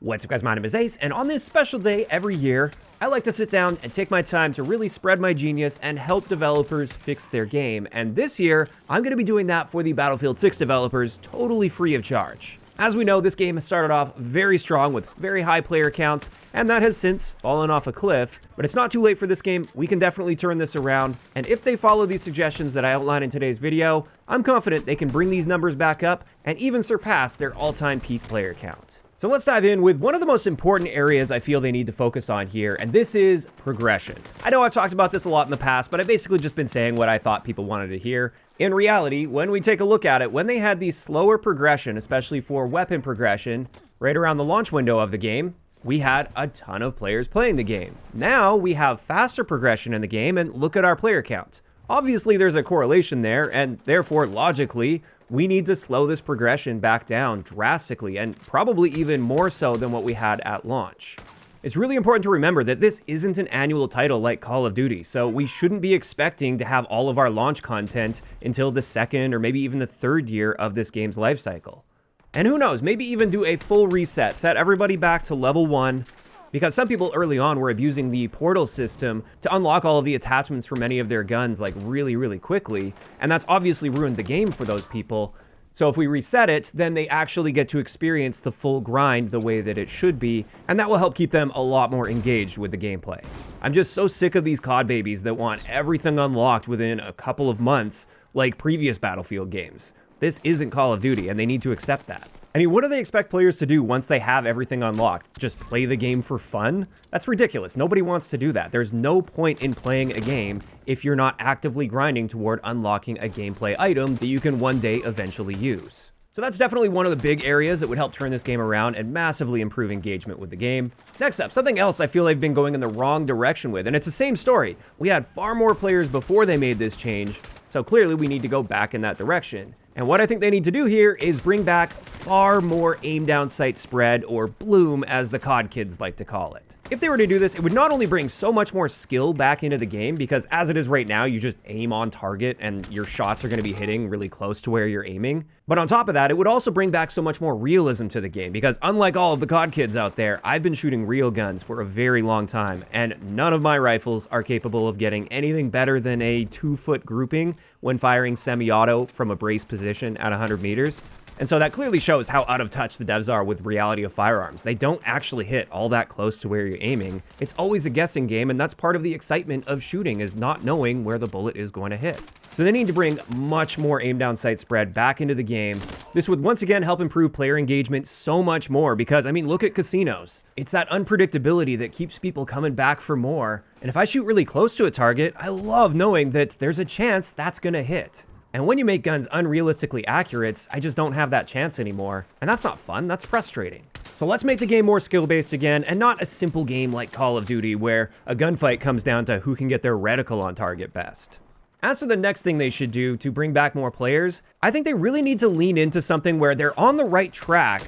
What's up guys, my name is Ace, and on this special day every year, I like to sit down and take my time to really spread my genius and help developers fix their game. And this year, I'm going to be doing that for the Battlefield 6 developers totally free of charge. As we know, this game has started off very strong with very high player counts, and that has since fallen off a cliff. But it's not too late for this game. We can definitely turn this around, and if they follow these suggestions that I outline in today's video, I'm confident they can bring these numbers back up and even surpass their all-time peak player count. So let's dive in with one of the most important areas I feel they need to focus on here, and this is progression. I know I've talked about this a lot in the past, but I've basically just been saying what I thought people wanted to hear. In reality, when we take a look at it, when they had the slower progression, especially for weapon progression, right around the launch window of the game, we had a ton of players playing the game. Now we have faster progression in the game, and look at our player count. Obviously, there's a correlation there, and therefore, logically, we need to slow this progression back down drastically, and probably even more so than what we had at launch. It's really important to remember that this isn't an annual title like Call of Duty, so we shouldn't be expecting to have all of our launch content until the second or maybe even the third year of this game's life cycle. And who knows, maybe even do a full reset, set everybody back to level 1, because some people early on were abusing the portal system to unlock all of the attachments for many of their guns like really quickly, and that's obviously ruined the game for those people. So if we reset it, then they actually get to experience the full grind the way that it should be, and that will help keep them a lot more engaged with the gameplay. I'm just so sick of these COD babies that want everything unlocked within a couple of months like previous Battlefield games. This isn't Call of Duty, and they need to accept that. I mean, what do they expect players to do once they have everything unlocked? Just play the game for fun? That's ridiculous. Nobody wants to do that. There's no point in playing a game if you're not actively grinding toward unlocking a gameplay item that you can one day eventually use. So that's definitely one of the big areas that would help turn this game around and massively improve engagement with the game. Next up, something else I feel they've been going in the wrong direction with, and it's the same story. We had far more players before they made this change, so clearly we need to go back in that direction. And what I think they need to do here is bring back far more aim down sight spread, or bloom as the COD kids like to call it. If they were to do this, it would not only bring so much more skill back into the game, because as it is right now, you just aim on target and your shots are going to be hitting really close to where you're aiming. But on top of that, it would also bring back so much more realism to the game, because unlike all of the COD kids out there, I've been shooting real guns for a very long time, and none of my rifles are capable of getting anything better than a 2-foot grouping when firing semi-auto from a brace position at 100 meters. And so that clearly shows how out of touch the devs are with reality of firearms. They don't actually hit all that close to where you're aiming. It's always a guessing game, and that's part of the excitement of shooting, is not knowing where the bullet is going to hit. So they need to bring much more aim down sight spread back into the game. This would once again help improve player engagement so much more, because I mean, look at casinos. It's that unpredictability that keeps people coming back for more. And if I shoot really close to a target, I love knowing that there's a chance that's gonna hit. And when you make guns unrealistically accurate, I just don't have that chance anymore. And that's not fun, that's frustrating. So let's make the game more skill-based again, and not a simple game like Call of Duty where a gunfight comes down to who can get their reticle on target best. As for the next thing they should do to bring back more players, I think they really need to lean into something where they're on the right track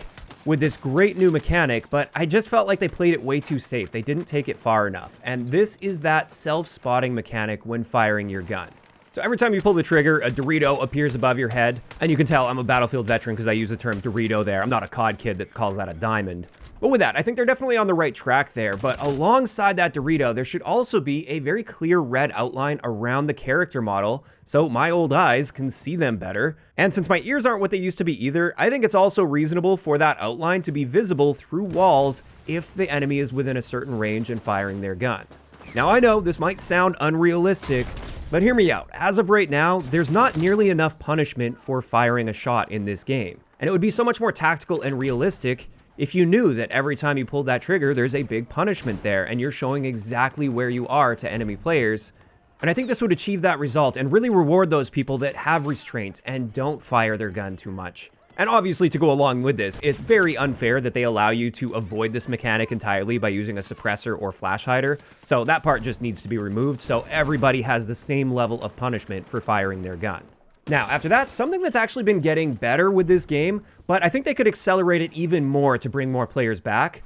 with this great new mechanic, but I just felt like they played it way too safe. They didn't take it far enough. And this is that self-spotting mechanic when firing your gun. So every time you pull the trigger, a Dorito appears above your head, and you can tell I'm a Battlefield veteran because I use the term Dorito there. I'm not a COD kid that calls that a diamond. But with that, I think they're definitely on the right track there, but alongside that Dorito, there should also be a very clear red outline around the character model, so my old eyes can see them better. And since my ears aren't what they used to be either, I think it's also reasonable for that outline to be visible through walls if the enemy is within a certain range and firing their gun. Now I know this might sound unrealistic, but hear me out. As of right now, there's not nearly enough punishment for firing a shot in this game. And it would be so much more tactical and realistic if you knew that every time you pulled that trigger, there's a big punishment there, and you're showing exactly where you are to enemy players. And I think this would achieve that result and really reward those people that have restraint and don't fire their gun too much. And obviously, to go along with this, it's very unfair that they allow you to avoid this mechanic entirely by using a suppressor or flash hider. So that part just needs to be removed, so everybody has the same level of punishment for firing their gun. Now, after that, something that's actually been getting better with this game, but I think they could accelerate it even more to bring more players back.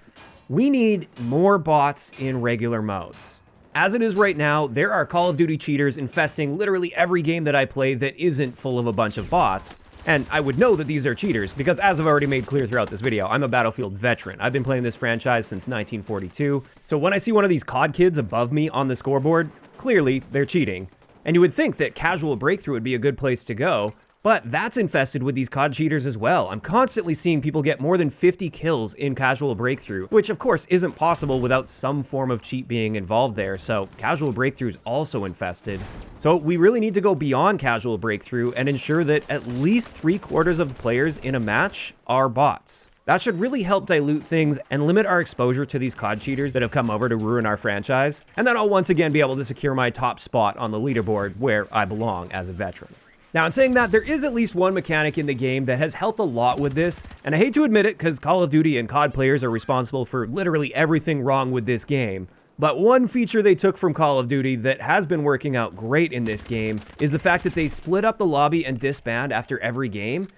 We need more bots in regular modes. As it is right now, there are Call of Duty cheaters infesting literally every game that I play that isn't full of a bunch of bots. And I would know that these are cheaters because, as I've already made clear throughout this video, I'm a Battlefield veteran. I've been playing this franchise since 1942. So when I see one of these COD kids above me on the scoreboard, clearly they're cheating. And you would think that casual breakthrough would be a good place to go, but that's infested with these COD cheaters as well. I'm constantly seeing people get more than 50 kills in casual breakthrough, which of course isn't possible without some form of cheat being involved there, so casual breakthrough is also infested. So we really need to go beyond casual breakthrough and ensure that at least 3/4 of the players in a match are bots. That should really help dilute things and limit our exposure to these COD cheaters that have come over to ruin our franchise, and then I'll once again be able to secure my top spot on the leaderboard where I belong as a veteran. Now, in saying that, there is at least one mechanic in the game that has helped a lot with this, and I hate to admit it because Call of Duty and COD players are responsible for literally everything wrong with this game. But one feature they took from Call of Duty that has been working out great in this game is the fact that they split up the lobby and disband after every game,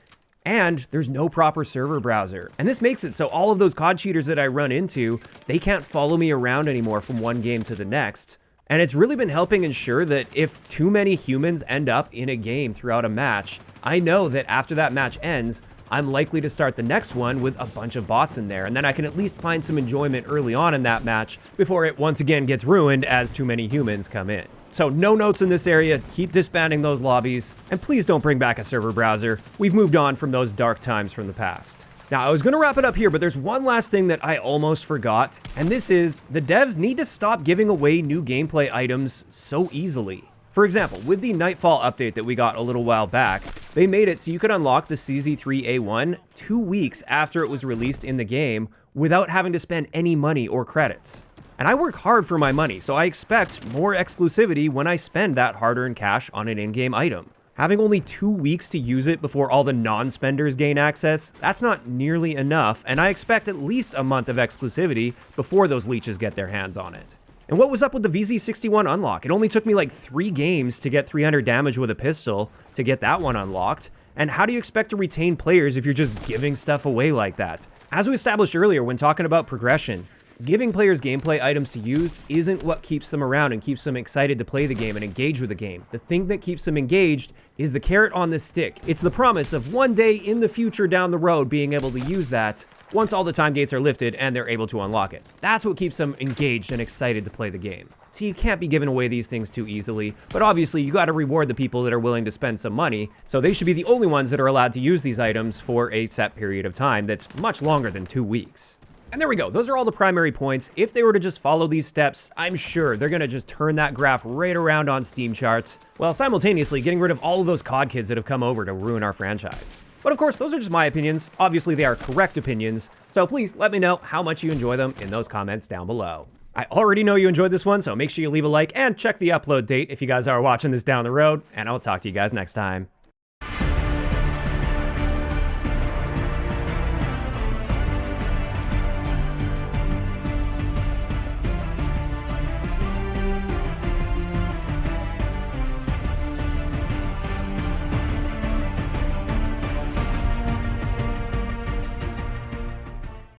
and there's no proper server browser. And this makes it so all of those COD cheaters that I run into, they can't follow me around anymore from one game to the next. And it's really been helping ensure that if too many humans end up in a game throughout a match, I know that after that match ends, I'm likely to start the next one with a bunch of bots in there, and then I can at least find some enjoyment early on in that match before it once again gets ruined as too many humans come in. So no notes in this area, keep disbanding those lobbies, and please don't bring back a server browser. We've moved on from those dark times from the past. Now, I was going to wrap it up here, but there's one last thing that I almost forgot, and this is the devs need to stop giving away new gameplay items so easily. For example, with the Nightfall update that we got a little while back, they made it so you could unlock the CZ3A1 2 weeks after it was released in the game without having to spend any money or credits. And I work hard for my money, so I expect more exclusivity when I spend that hard-earned cash on an in-game item. Having only 2 weeks to use it before all the non-spenders gain access, that's not nearly enough, and I expect at least a month of exclusivity before those leeches get their hands on it. And what was up with the VZ61 unlock? It only took me like 3 games to get 300 damage with a pistol to get that one unlocked, and how do you expect to retain players if you're just giving stuff away like that? As we established earlier when talking about progression, giving players gameplay items to use isn't what keeps them around and keeps them excited to play the game and engage with the game. The thing that keeps them engaged is the carrot on the stick. It's the promise of one day in the future down the road being able to use that once all the time gates are lifted and they're able to unlock it. That's what keeps them engaged and excited to play the game. So you can't be giving away these things too easily, but obviously you gotta reward the people that are willing to spend some money, so they should be the only ones that are allowed to use these items for a set period of time that's much longer than 2 weeks. And there we go. Those are all the primary points. If they were to just follow these steps, I'm sure they're going to just turn that graph right around on Steam charts, while simultaneously getting rid of all of those COD kids that have come over to ruin our franchise. But of course, those are just my opinions. Obviously, they are correct opinions. So please let me know how much you enjoy them in those comments down below. I already know you enjoyed this one, so make sure you leave a like and check the upload date if you guys are watching this down the road, and I'll talk to you guys next time.